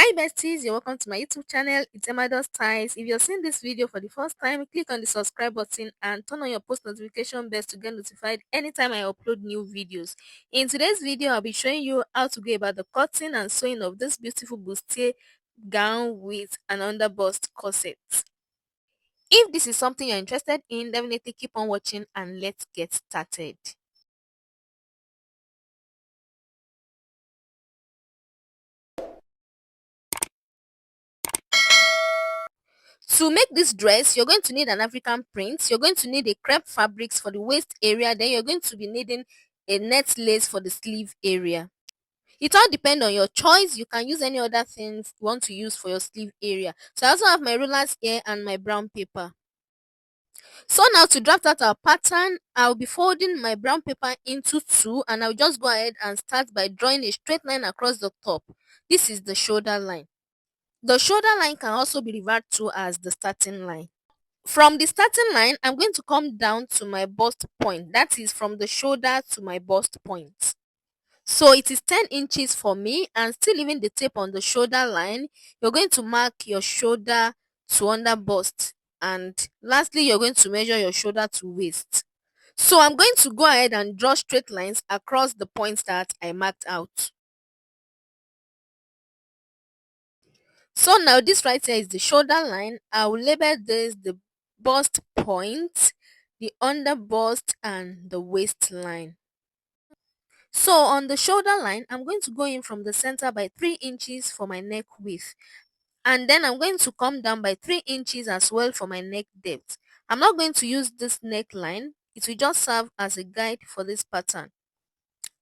Hi besties, you're welcome to my YouTube channel. It's Emma Styles. If you're seeing this video for the first time, click on the subscribe button and turn on your post notification bell to get notified anytime I upload new videos. In today's video, I'll be showing you how to go about the cutting and sewing of this beautiful bustier gown with an underbust corset. If this is something you're interested in, definitely keep on watching and let's get started. To make this dress, you're going to need an African print, you're going to need a crepe fabrics for the waist area, then you're going to be needing a net lace for the sleeve area. It all depends on your choice. You can use any other things you want to use for your sleeve area. So I also have my rulers here and my brown paper. So now to draft out our pattern, I'll be folding my brown paper into two and I'll just go ahead and start by drawing a straight line across the top. This is the shoulder line. The shoulder line can also be referred to as the starting line. From the starting line, I'm going to come down to my bust point. That is from the shoulder to my bust point. So it is 10 inches for me, and still leaving the tape on the shoulder line, you're going to mark your shoulder to under bust. And lastly, you're going to measure your shoulder to waist. So I'm going to go ahead and draw straight lines across the points that I marked out. So now this right here is the shoulder line. I will label this the bust point, the under bust, and the waistline. So on the shoulder line, I'm going to go in from the center by 3 inches for my neck width. And then I'm going to come down by 3 inches as well for my neck depth. I'm not going to use this neckline. It will just serve as a guide for this pattern.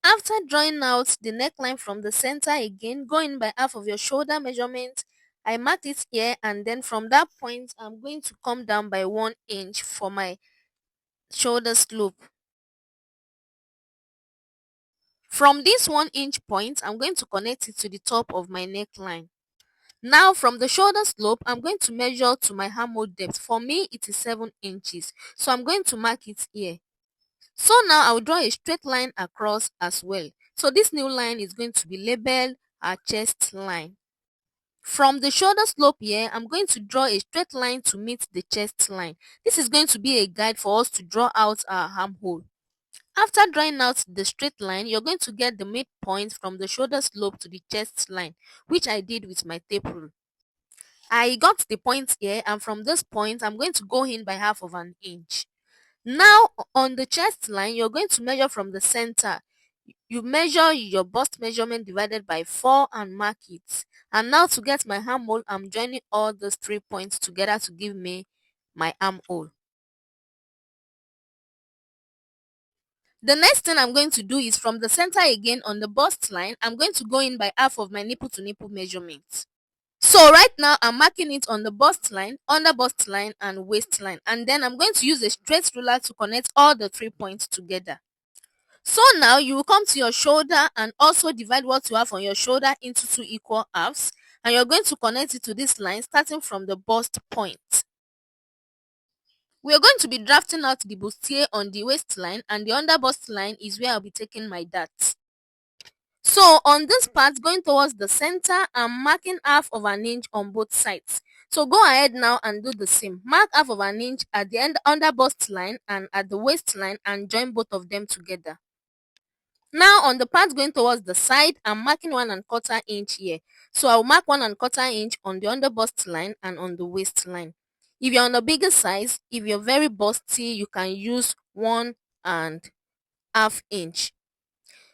After drawing out the neckline from the center again, go in by half of your shoulder measurement. I marked it here, and then from that point, I'm going to come down by 1 inch for my shoulder slope. From this 1 inch point, I'm going to connect it to the top of my neckline. Now from the shoulder slope, I'm going to measure to my armhole depth. For me, it is 7 inches. So I'm going to mark it here. So now I'll draw a straight line across as well. So this new line is going to be labeled our chest line. From the shoulder slope here, I'm going to draw a straight line to meet the chest line. This is going to be a guide for us to draw out our armhole. After drawing out the straight line, you're going to get the midpoint from the shoulder slope to the chest line, which I did with my tape rule. I got the point here, and from this point, I'm going to go in by half of an inch. Now, on the chest line, you're going to measure from the center. You measure your bust measurement divided by 4 and mark it. And now to get my armhole, I'm joining all those 3 points together to give me my armhole. The next thing I'm going to do is from the center again on the bust line, I'm going to go in by half of my nipple to nipple measurement. So right now I'm marking it on the bust line, under bust line, and waistline, and then I'm going to use a straight ruler to connect all the 3 points together. So now you will come to your shoulder and also divide what you have on your shoulder into 2 equal halves, and you're going to connect it to this line starting from the bust point. We are going to be drafting out the bustier on the waistline, and the under bust line is where I'll be taking my darts. So on this part going towards the center, I'm marking half of an inch on both sides. So go ahead now and do the same. Mark half of an inch at the end under bust line and at the waistline and join both of them together. Now on the part going towards the side, I'm marking 1¼ inch here. So I'll mark 1¼ inch on the under bust line and on the waistline. If you're on a bigger size, if you're very busty, you can use 1½ inch.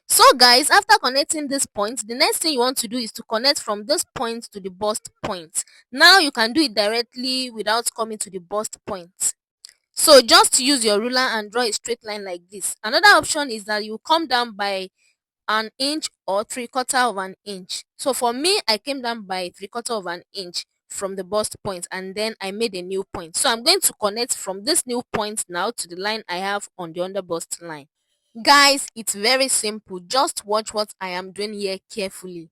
So guys, after connecting this point, the next thing you want to do is to connect from this point to the bust point. Now you can do it directly without coming to the bust point. So just use your ruler and draw a straight line like this. Another option is that you come down by an inch or 3/4 of an inch. So for me, I came down by 3/4 of an inch from the bust point, and then I made a new point. So I'm going to connect from this new point now to the line I have on the under bust line. Guys, it's very simple. Just watch what I am doing here carefully.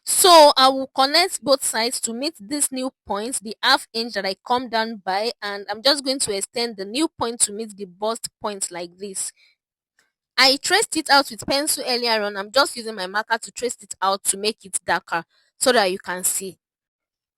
So I will connect both sides to meet this new point, the ½ inch that I come down by, and I'm just going to extend the new point to meet the bust point like this. I traced it out with pencil earlier on. I'm just using my marker to trace it out to make it darker. so that you can see.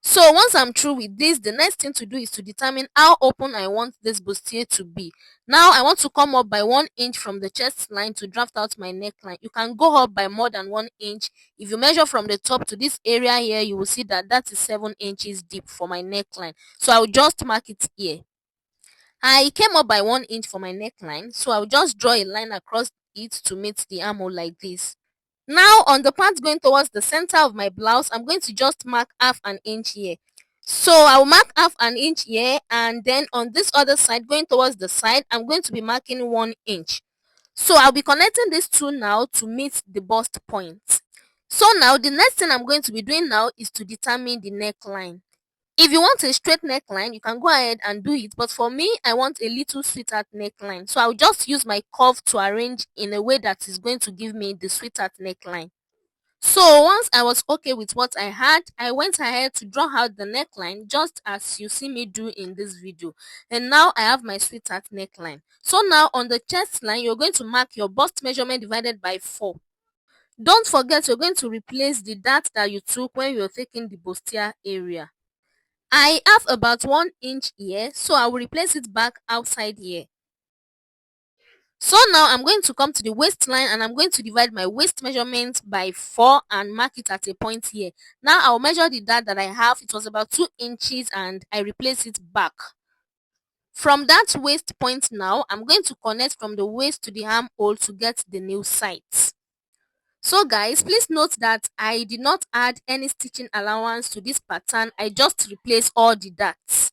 So once I'm through with this, the next thing to do is to determine how open I want this bustier to be. Now I want to come up by 1 inch from the chest line to draft out my neckline. You can go up by more than 1 inch. If you measure from the top to this area here, you will see that that is 7 inches deep for my neckline. So I will just mark it here. I came up by 1 inch for my neckline, so I'll just draw a line across it to meet the armhole like this. Now on the part going towards the center of my blouse, I'm going to just mark half an inch here. So I'll mark half an inch here, and then on this other side going towards the side, I'm going to be marking 1 inch. So I'll be connecting these two now to meet the bust point. So now the next thing I'm going to be doing now is to determine the neckline. If you want a straight neckline, you can go ahead and do it, but for me, I want a little sweetheart neckline. So I'll just use my curve to arrange in a way that is going to give me the sweetheart neckline. So once I was okay with what I had, I went ahead to draw out the neckline just as you see me do in this video. And now I have my sweetheart neckline. So now on the chest line, you're going to mark your bust measurement divided by 4. Don't forget you're going to replace the dart that you took when you were taking the bustier area. I have about 1 inch here, so I will replace it back outside here. So now I'm going to come to the waistline and I'm going to divide my waist measurement by 4 and mark it at a point here. Now I'll measure the dart that I have. It was about 2 inches and I replace it back. From that waist point now, I'm going to connect from the waist to the armhole to get the nail sights. So guys, please note that I did not add any stitching allowance to this pattern. I just replaced all the darts.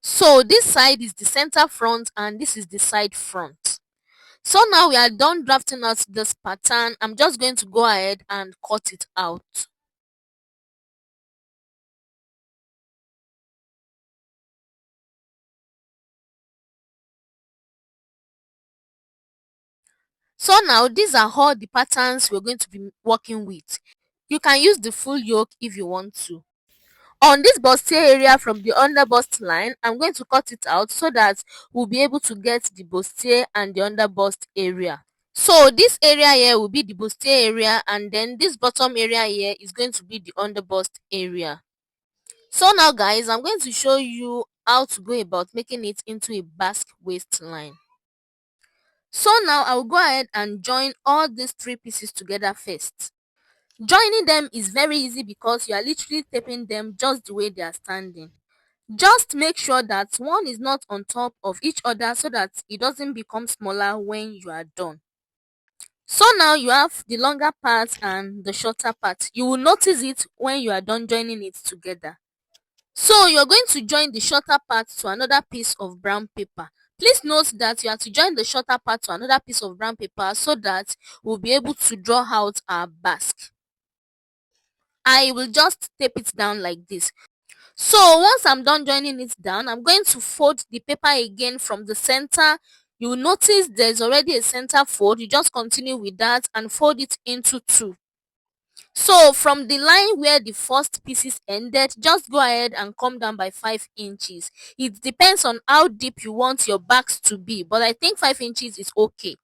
So this side is the center front and this is the side front. So now we are done drafting out this pattern. I'm just going to go ahead and cut it out. So now these are all the patterns we're going to be working with. You can use the full yoke if you want to. On this bustier area from the underbust line, I'm going to cut it out so that we'll be able to get the bustier and the underbust area. So this area here will be the bustier area, and then this bottom area here is going to be the underbust area. So now guys, I'm going to show you how to go about making it into a basque waistline. So now I will go ahead and join all these 3 pieces together first. Joining them is very easy because you are literally taping them just the way they are standing. Just make sure that one is not on top of each other so that it doesn't become smaller when you are done. So now you have the longer part and the shorter part. You will notice it when you are done joining it together. So you're going to join the shorter part to another piece of brown paper. Please note that you have to join the shorter part to another piece of brown paper so that we'll be able to draw out our basque. I will just tape it down like this. So once I'm done joining it down, I'm going to fold the paper again from the center. You will notice there's already a center fold. You just continue with that and fold it into 2. So from the line where the first pieces ended, just go ahead and come down by 5 inches. It depends on how deep you want your backs to be, but I think 5 inches is okay.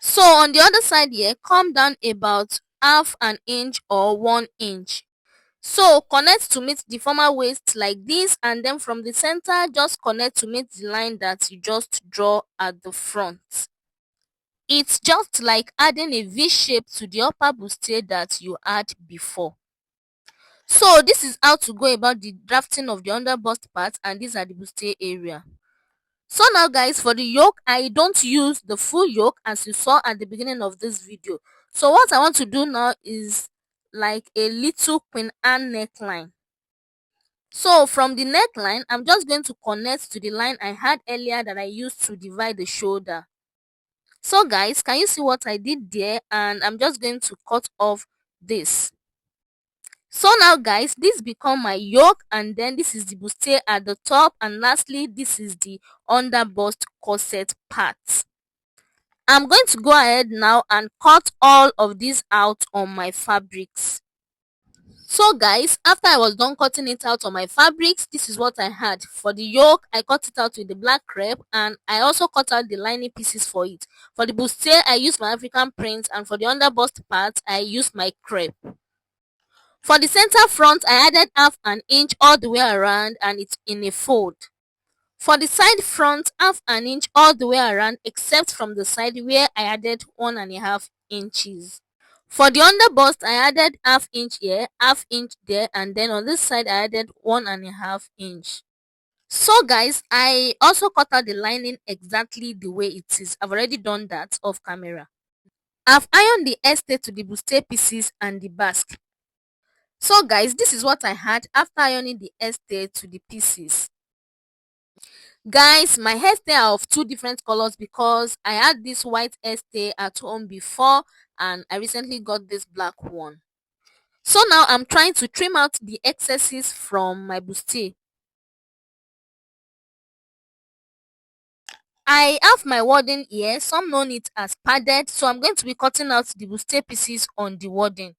So on the other side here, come down about half an inch or 1 inch. So connect to meet the former waist like this, and then from the center just connect to meet the line that you just draw at the front. It's just like adding a V shape to the upper bustier that you had before. So this is how to go about the drafting of the underbust part, and these are the bustier area. So now guys, for the yoke, I don't use the full yoke as you saw at the beginning of this video. So what I want to do now is like a little Queen Anne neckline. So from the neckline, I'm just going to connect to the line I had earlier that I used to divide the shoulder. So guys, can you see what I did there? And I'm just going to cut off this. So now guys, this become my yoke, and then this is the bustier at the top, and lastly this is the underbust corset part. I'm going to go ahead now and cut all of these out on my fabrics. So guys, after I was done cutting it out on my fabrics, this is what I had. For the yoke, I cut it out with the black crepe, and I also cut out the lining pieces for it. For the bustier, I used my African print, and for the underbust part, I used my crepe. For the center front, I added half an inch all the way around and it's in a fold. For the side front, half an inch all the way around except from the side where I added 1.5 inches. For the underbust, I added half inch here, half inch there, and then on this side I added 1.5 inch. So guys, I also cut out the lining exactly the way it is. I've already done that off camera. I've ironed the estate to the bustier pieces and the basque. So guys, this is what I had after ironing the estate to the pieces. Guys, my hairstyle are of two different colors because I had this white hairstyle at home before and I recently got this black one. So now I'm trying to trim out the excesses from my bustier. I have my wording here. Some known it as padded, so I'm going to be cutting out the bustier pieces on the wording.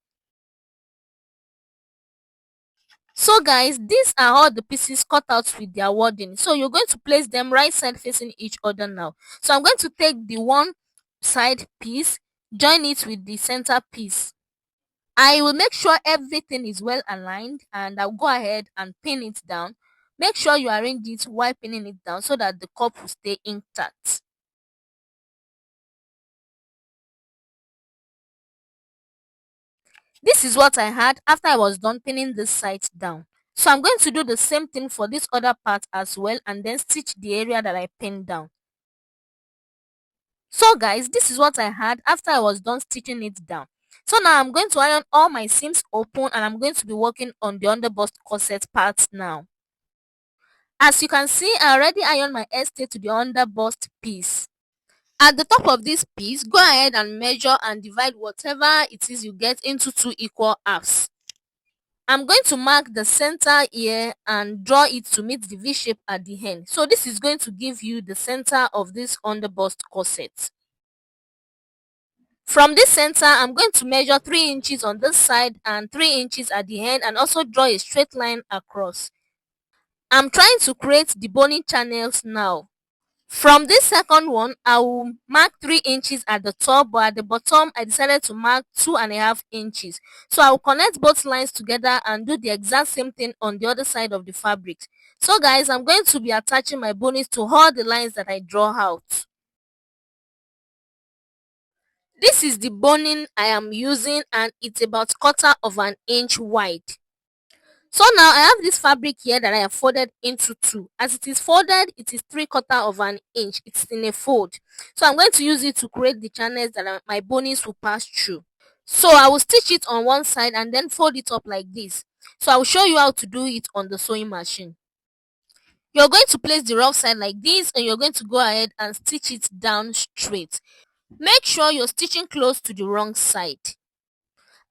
So guys, these are all the pieces cut out with their wording. So you're going to place them right side facing each other now. So I'm going to take the one side piece, join it with the center piece. I will make sure everything is well aligned and I'll go ahead and pin it down. Make sure you arrange it while pinning it down so that the cup will stay intact. This is what I had after I was done pinning this side down. So I'm going to do the same thing for this other part as well and then stitch the area that I pinned down. So guys, this is what I had after I was done stitching it down. So now I'm going to iron all my seams open and I'm going to be working on the underbust corset part now. As you can see, I already ironed my estate to the underbust piece. At the top of this piece, go ahead and measure and divide whatever it is you get into 2 equal halves. I'm going to mark the center here and draw it to meet the V shape at the end. So this is going to give you the center of this underbust corset. From this center, I'm going to measure 3 inches on this side and 3 inches at the end and also draw a straight line across. I'm trying to create the boning channels now. From this second one, I will mark 3 inches at the top, but at the bottom, I decided to mark 2.5 inches. So I will connect both lines together and do the exact same thing on the other side of the fabric. So guys, I'm going to be attaching my bodice to all the lines that I draw out. This is the boning I am using and it's about 1/4 inch wide. So now I have this fabric here that I have folded into two. As it is folded, it is 3/4 inch. It's in a fold. So I'm going to use it to create the channels that my bodice will pass through. So I will stitch it on one side and then fold it up like this. So I will show you how to do it on the sewing machine. You're going to place the rough side like this and you're going to go ahead and stitch it down straight. Make sure you're stitching close to the wrong side.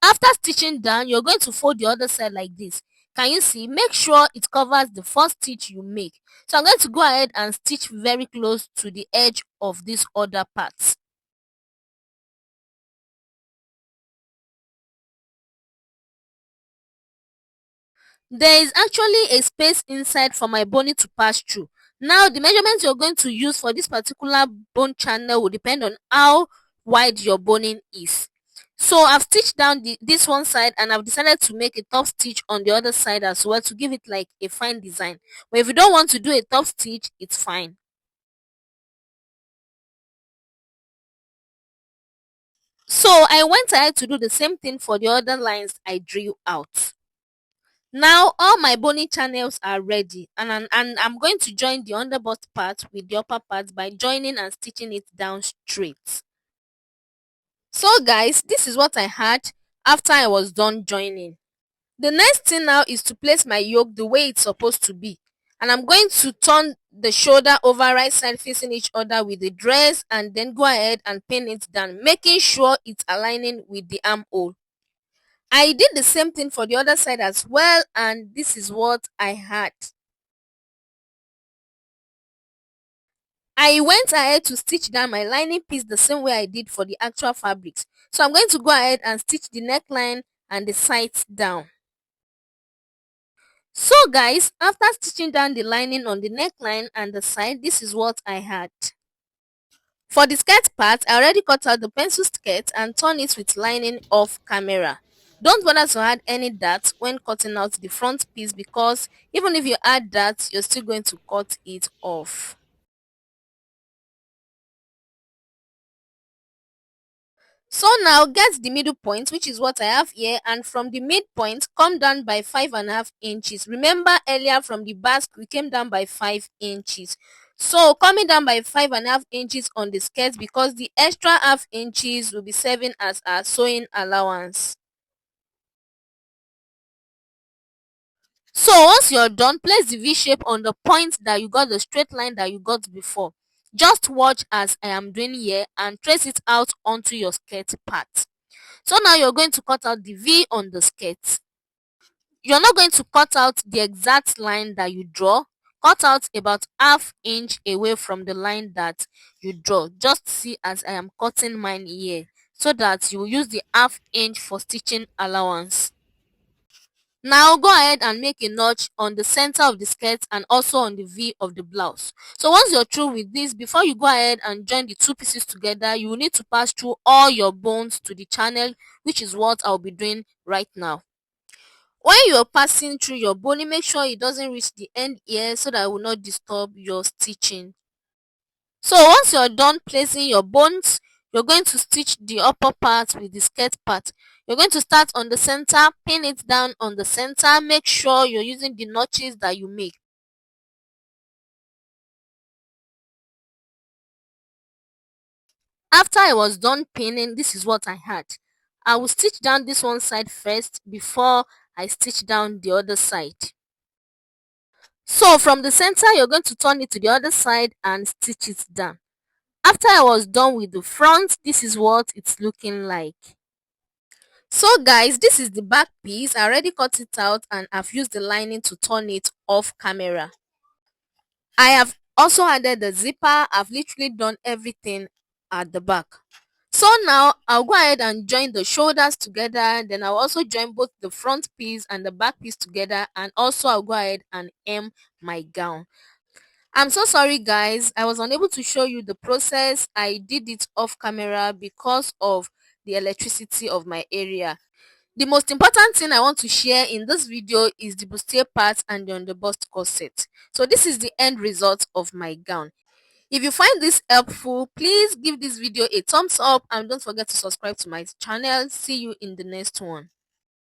After stitching down, you're going to fold the other side like this. Can you see? Make sure it covers the first stitch you make. So I'm going to go ahead and stitch very close to the edge of this other part. There is actually a space inside for my boning to pass through. Now the measurements you're going to use for this particular bone channel will depend on how wide your boning is. So I've stitched down this one side and I've decided to make a top stitch on the other side as well to give it like a fine design. But if you don't want to do a top stitch, it's fine. So I went ahead to do the same thing for the other lines I drew out. Now all my boning channels are ready and I'm going to join the underbust part with the upper part by joining and stitching it down straight. So guys, this is what I had after I was done joining. The next thing now is to place my yoke the way it's supposed to be. And I'm going to turn the shoulder over right side facing each other with the dress and then go ahead and pin it down, making sure it's aligning with the armhole. I did the same thing for the other side as well and this is what I had. I went ahead to stitch down my lining piece the same way I did for the actual fabrics. So I'm going to go ahead and stitch the neckline and the sides down. So guys, after stitching down the lining on the neckline and the side, this is what I had. For the skirt part, I already cut out the pencil skirt and torn it with lining off camera. Don't bother to add any dart when cutting out the front piece, because even if you add that, you're still going to cut it off. So now get the middle point, which is what I have here, and from the midpoint come down by 5.5 inches. Remember earlier from the basque we came down by 5 inches. So coming down by 5.5 inches on the skirt, because the extra half inches will be serving as our sewing allowance. So once you're done, place the V shape on the point that you got the straight line that you got before. Just watch as I am doing here and trace it out onto your skirt part. So now you're going to cut out the V on the skirt. You're not going to cut out the exact line that you draw. Cut out about half inch away from the line that you draw. Just see as I am cutting mine here, so that you will use the half inch for stitching allowance. Now go ahead and make a notch on the center of the skirt and also on the V of the blouse. So once you're through with this, before you go ahead and join the two pieces together, you will need to pass through all your bones to the channel, which is what I'll be doing right now. When you're passing through your boning, make sure it doesn't reach the end here, so that it will not disturb your stitching. So once you're done placing your bones, you're going to stitch the upper part with the skirt part. You're going to start on the center, pin it down on the center. Make sure you're using the notches that you make. After I was done pinning, this is what I had. I will stitch down this one side first before I stitch down the other side. So from the center, you're going to turn it to the other side and stitch it down. After I was done with the front, this is what it's looking like. So guys, this is the back piece. I already cut it out and I've used the lining to turn it off camera. I have also added the zipper. I've literally done everything at the back. So now I'll go ahead and join the shoulders together. Then I'll also join both the front piece and the back piece together, and also I'll go ahead and hem my gown. I'm so sorry guys, I was unable to show you the process. I did it off camera because of the electricity of my area. The most important thing I want to share in this video is the bustier part and the underbust corset. So this is the end result of my gown. If you find this helpful, please give this video a thumbs up and don't forget to subscribe to my channel. See you in the next one.